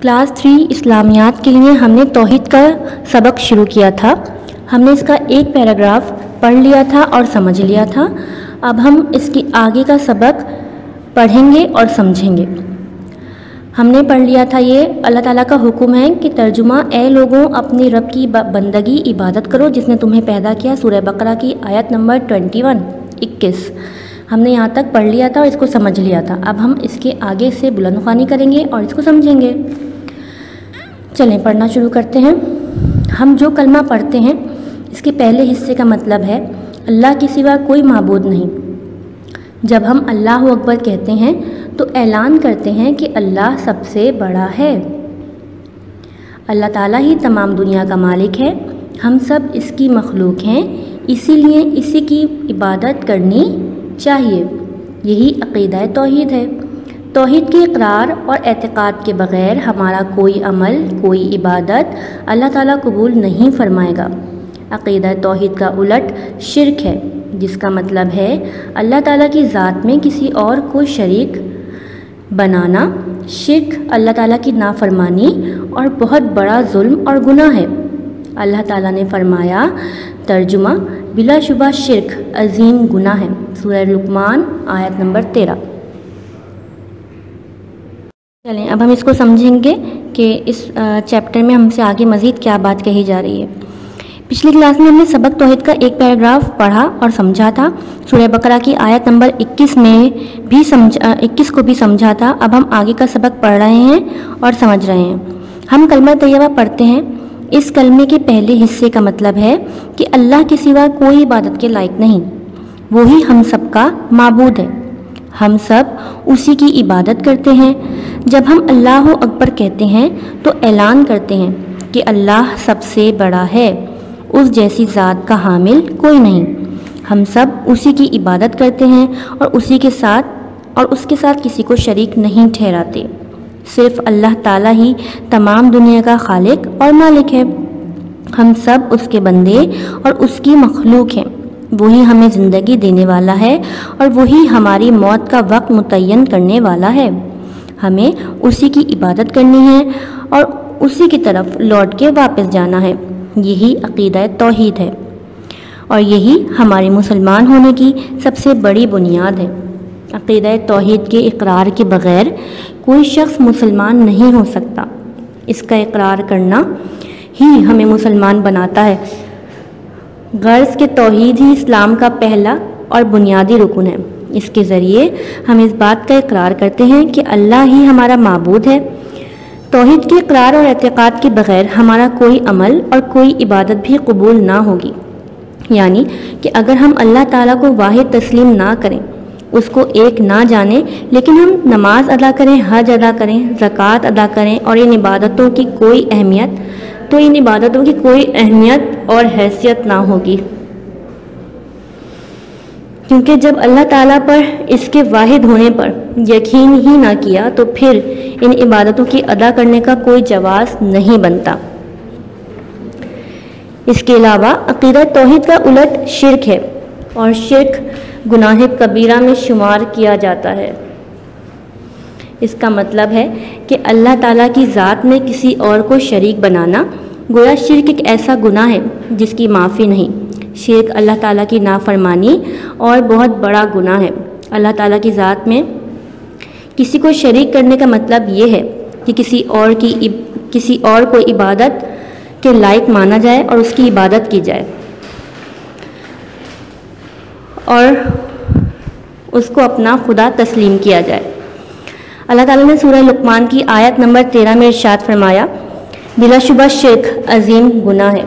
Class 3 इस्लामियात के लिए हमने तौहीद का सबक शुरू किया था। हमने इसका एक पैराग्राफ पढ़ लिया था और समझ लिया था। अब हम इसकी आगे का सबक पढ़ेंगे और समझेंगे। हमने पढ़ लिया था ये अल्लाह ताला का हुक्म है कि तर्जुमा, ए लोगों अपने रब की बंदगी इबादत करो जिसने तुम्हें पैदा किया। सूरह बकरा की आयत नंबर 21। हमने यहाँ तक पढ़ लिया था और इसको समझ लिया था। अब हम इसके आगे से बुलंदख्वानी करेंगे और इसको समझेंगे। चलें पढ़ना शुरू करते हैं। हम जो कलमा पढ़ते हैं इसके पहले हिस्से का मतलब है अल्लाह के सिवा कोई माबूद नहीं। जब हम अल्लाह अकबर कहते हैं तो ऐलान करते हैं कि अल्लाह सबसे बड़ा है। अल्लाह ताला ही तमाम दुनिया का मालिक है। हम सब इसकी मखलूक हैं, इसीलिए इसी की इबादत करनी चाहिए। यही अक़ीदा तौहीद है। तौहीद के इकरार और एतक़ाद के बग़ैर हमारा कोई अमल, कोई इबादत अल्लाह ताला कबूल नहीं फरमाएगा। अक़ीदा तौहीद का उलट शिर्क है, जिसका मतलब है अल्लाह ताला की ज़ात में किसी और को शरीक बनाना। शिर्क अल्लाह ताला की नाफरमानी और बहुत बड़ा जुल्म और गुनाह है। अल्लाह ताला ने फरमाया, तर्जुमा, बिलाशुबा शिर्क अजीम गुनाह है। सूरह लुक़मान आयत नंबर 13। चलें अब हम इसको समझेंगे कि इस चैप्टर में हमसे आगे मज़ीद क्या बात कही जा रही है। पिछली क्लास में हमने सबक तौहीद का एक पैराग्राफ पढ़ा और समझा था। सूरह बकरा की आयत नंबर 21 में भी 21 को भी समझा था। अब हम आगे का सबक पढ़ रहे हैं और समझ रहे हैं। हम कलमा तैयबा पढ़ते हैं। इस कलमे के पहले हिस्से का मतलब है कि अल्लाह के सिवा कोई इबादत के लायक नहीं, वही हम सब का माबूद है। हम सब उसी की इबादत करते हैं। जब हम अल्लाह अकबर कहते हैं तो ऐलान करते हैं कि अल्लाह सबसे बड़ा है, उस जैसी ज़ात का हामिल कोई नहीं। हम सब उसी की इबादत करते हैं और उसके साथ किसी को शरीक नहीं ठहराते। सिर्फ़ अल्लाह ताला ही तमाम दुनिया का खालिक और मालिक है। हम सब उसके बंदे और उसकी मखलूक हैं। वही हमें ज़िंदगी देने वाला है और वही हमारी मौत का वक्त मुतय्यन करने वाला है। हमें उसी की इबादत करनी है और उसी की तरफ लौट के वापस जाना है। यही अक़ीदा तौहीद है और यही हमारे मुसलमान होने की सबसे बड़ी बुनियाद है। अक़ीदा तौहीद के इकरार के बग़ैर कोई शख्स मुसलमान नहीं हो सकता। इसका इकरार करना ही हमें मुसलमान बनाता है। गर्ज़ के तौहीद ही इस्लाम का पहला और बुनियादी रुकन है। इसके ज़रिए हम इस बात का इकरार करते हैं कि अल्लाह ही हमारा माबूद है। तौहीद के इकरार और एतक़ाद के बग़ैर हमारा कोई अमल और कोई इबादत भी कबूल ना होगी। यानी कि अगर हम अल्लाह ताला को वाहिद तस्लीम ना करें, उसको एक ना जाने, लेकिन हम नमाज अदा करें, हज अदा करें, ज़कात अदा करें और इन इबादतों की कोई अहमियत और हैसियत ना होगी। क्योंकि जब अल्लाह ताला पर इसके वाहिद होने पर यकीन ही ना किया तो फिर इन इबादतों की अदा करने का कोई जवाज़ नहीं बनता। इसके अलावा अक़ीदा तौहीद का उलट शिर्क है और शिर्क गुनाह कबीरा में शुमार किया जाता है। इसका मतलब है कि अल्लाह ताला की ज़ात में किसी और को शरीक बनाना गोया शिर्क एक ऐसा गुनाह है जिसकी माफ़ी नहीं। शिर्क अल्लाह ताला की नाफरमानी और बहुत बड़ा गुनाह है। अल्लाह ताला की ज़ात में किसी को शरीक करने का मतलब ये है कि किसी और को इबादत के लायक माना जाए और उसकी इबादत की जाए और उसको अपना खुदा तस्लीम किया जाए। अल्लाह ताला ने सूरह लुक़मान की आयत नंबर 13 में इरशाद फरमाया, बिलाशुबा शिर्क अजीम गुनाह है।